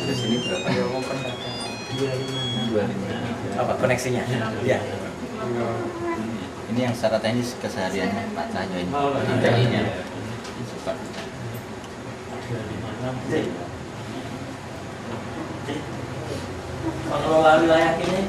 Di sini berapa? Apa koneksinya? Ya. Ini yang secara teknis kesehariannya Pak Cahyo ini. Intinya. Suka. Pengelola wilayah ini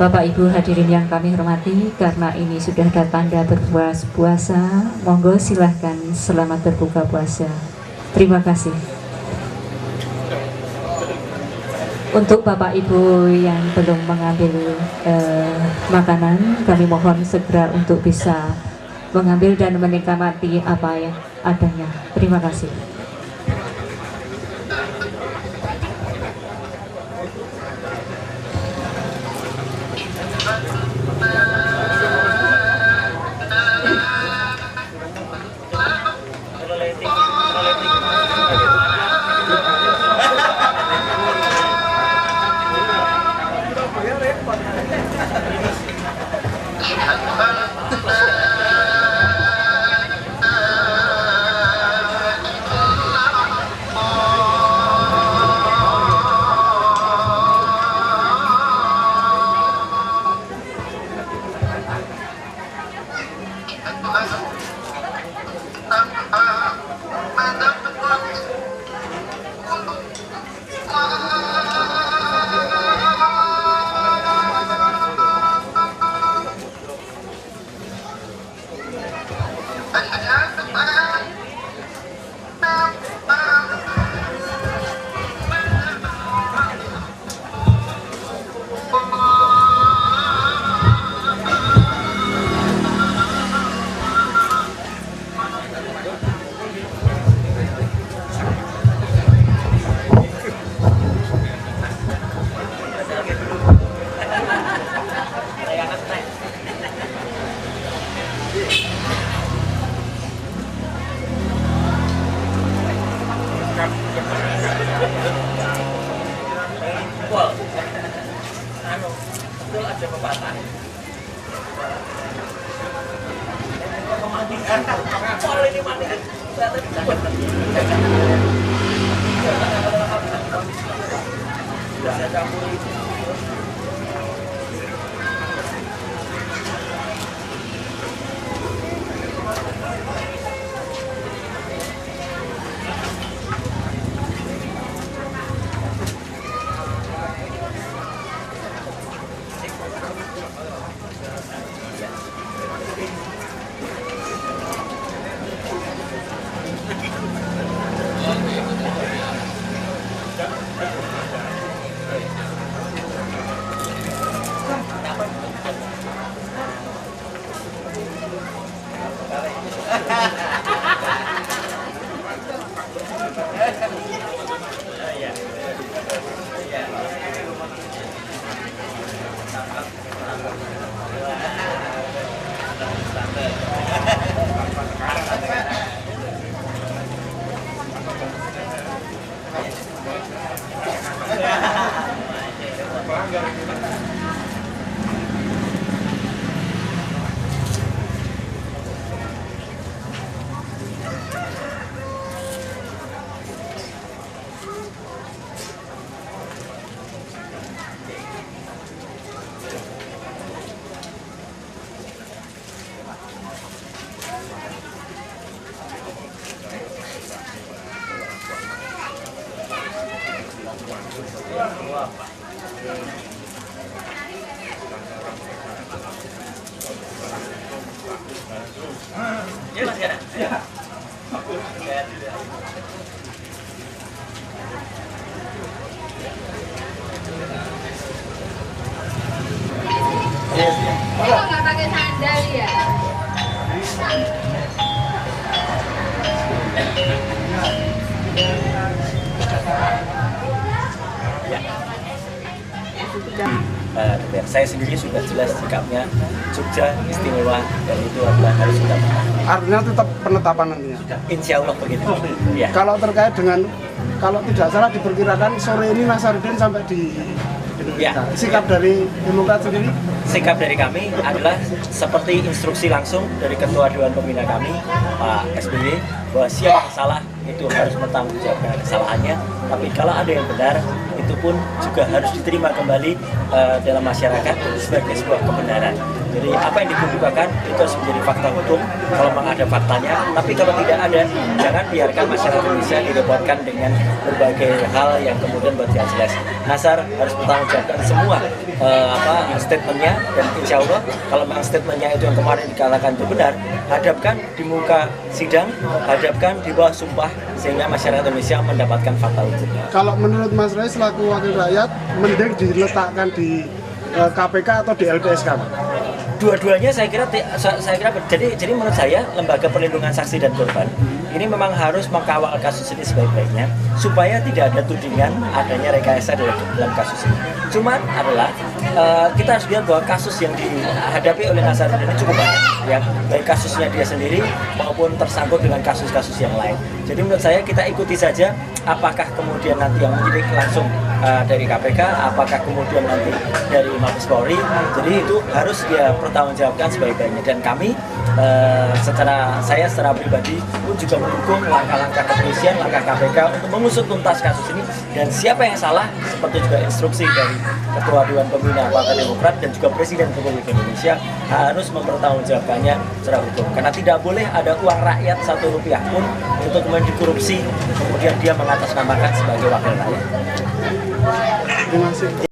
Bapak Ibu hadirin yang kami hormati, karena ini sudah ada tanda berpuasa, monggo silahkan selamat berbuka puasa. Terima kasih. Untuk Bapak Ibu yang belum mengambil makanan, kami mohon segera untuk bisa mengambil dan menikmati apa yang adanya. Terima kasih. Kok nggak pakai sandal ya? Saya sendiri sudah jelas sikapnya Jogja istimewa dan itu adalah harus kita. Artinya tetap penetapan nantinya. Insya Allah begitu. Ya. Kalau terkait dengan kalau tidak salah diperkirakan sore ini Nasaruddin sampai di Indonesia. Ya. Sikap dari Demokrat sendiri? Sikap dari kami adalah seperti instruksi langsung dari Ketua Dewan Pembina kami, Pak SBY, bahwa siapa yang salah itu harus bertanggung jawab dengan kesalahannya. Tapi kalau ada yang benar, itu pun juga harus diterima kembali dalam masyarakat sebagai sebuah kebenaran. Jadi apa yang dikemukakan itu harus menjadi fakta hukum kalau memang ada faktanya. Tapi kalau tidak ada, jangan biarkan masyarakat Indonesia direpotkan dengan berbagai hal yang kemudian buat tidak jelas. Nasar harus bertanggung jawabkan semua statementnya, dan insya Allah kalau memang statementnya itu yang kemarin dikatakan itu benar, hadapkan di muka sidang, hadapkan di bawah sumpah, sehingga masyarakat Indonesia mendapatkan fakta hukum. Kalau menurut Mas Rai selaku wakil rakyat, mending diletakkan di KPK atau di LPSK? Dua-duanya saya kira jadi menurut saya lembaga perlindungan saksi dan korban ini memang harus mengkawal kasus ini sebaik-baiknya supaya tidak ada tudingan adanya rekayasa dalam kasus ini. Cuman adalah kita harus lihat bahwa kasus yang dihadapi oleh Nasaruddin ini cukup banyak, ya, baik kasusnya dia sendiri maupun tersangkut dengan kasus-kasus yang lain. Jadi menurut saya kita ikuti saja apakah kemudian nanti yang menyidik langsung dari KPK, apakah kemudian nanti dari Mabes Polri. Jadi itu harus dia pertanggungjawabkan sebaik-baiknya, dan kami saya secara pribadi pun juga mendukung langkah-langkah kepolisian, langkah KPK untuk mengusut tuntas kasus ini, dan siapa yang salah seperti juga instruksi dari Ketua Dewan Pembina Partai Demokrat dan juga Presiden Republik Indonesia harus mempertanggungjawabkannya secara hukum, karena tidak boleh ada uang rakyat Rp1 pun untuk kemudian dikorupsi kemudian dia mengatasnamakan sebagai wakil rakyat. Terima kasih.